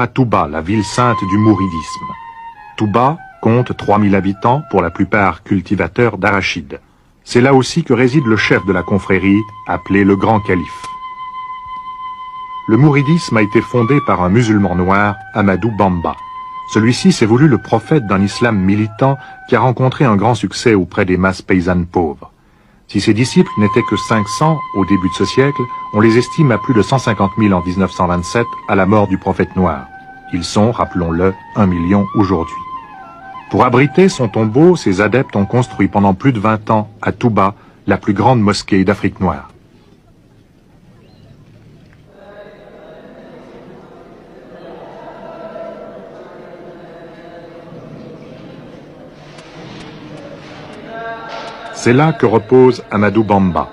à Touba, la ville sainte du mouridisme. Touba compte 3000 habitants, pour la plupart cultivateurs d'arachides. C'est là aussi que réside le chef de la confrérie, appelé le Grand Calife. Le mouridisme a été fondé par un musulman noir, Ahmadou Bamba. Celui-ci s'est voulu le prophète d'un islam militant qui a rencontré un grand succès auprès des masses paysannes pauvres. Si ses disciples n'étaient que 500 au début de ce siècle, on les estime à plus de 150 000 en 1927 à la mort du prophète noir. Ils sont, rappelons-le, 1 million aujourd'hui. Pour abriter son tombeau, ses adeptes ont construit pendant plus de 20 ans à Touba la plus grande mosquée d'Afrique noire. C'est là que repose Ahmadou Bamba.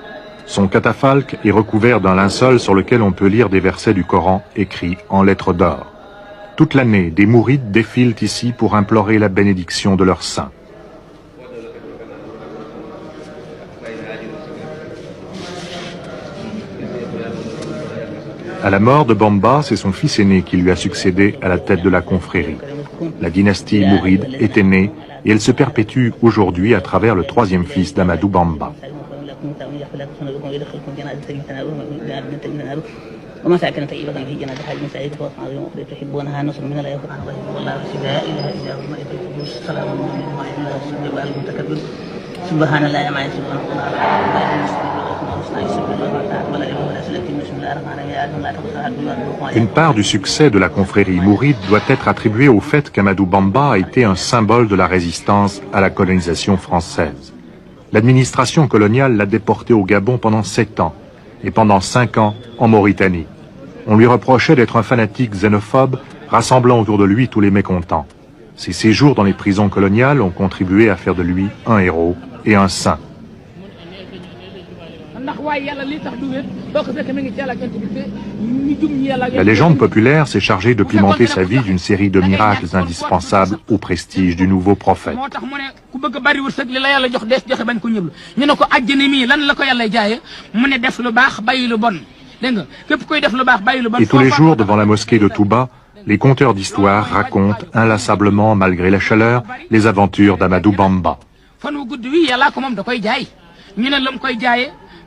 Son catafalque est recouvert d'un linceul sur lequel on peut lire des versets du Coran écrits en lettres d'or. Toute l'année, des mourides défilent ici pour implorer la bénédiction de leurs saints. À la mort de Bamba, c'est son fils aîné qui lui a succédé à la tête de la confrérie. La dynastie mouride était née et elle se perpétue aujourd'hui à travers le troisième fils d'Ahmadou Bamba. Une part du succès de la confrérie mouride doit être attribuée au fait qu'Ahmadou Bamba a été un symbole de la résistance à la colonisation française. L'administration coloniale l'a déporté au Gabon pendant 7 ans et pendant 5 ans en Mauritanie. On lui reprochait d'être un fanatique xénophobe rassemblant autour de lui tous les mécontents. Ses séjours dans les prisons coloniales ont contribué à faire de lui un héros et un saint. La légende populaire s'est chargée de pimenter sa vie d'une série de miracles indispensables au prestige du nouveau prophète. Et tous les jours, devant la mosquée de Touba, les conteurs d'histoire racontent inlassablement, malgré la chaleur, les aventures d'Ahmadou Bamba.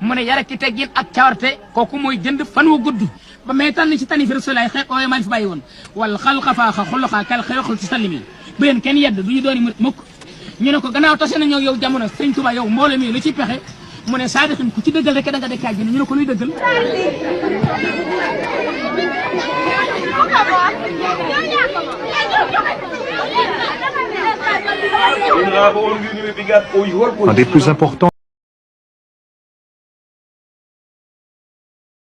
mu ne yara ki teggin ak cawarte kooku mooy jënd fan wu gudd ba may tànn ci tani fi rasulaay xeet ooye maa fi bàyyi woon wal xalqa faaxa xulluxaa kal xeyoxul ci sallimi bu leen kenn yedd du ñu dooni mukk ñu ne ko gannaaw tase nañoo yow jamono sëñ Tuubaa yow mbooloo mi lu ci pexe mu ne saadixin ku ci dëggal rek da nga dekk àjjana ñu ne ko luy dëggal un des plus importants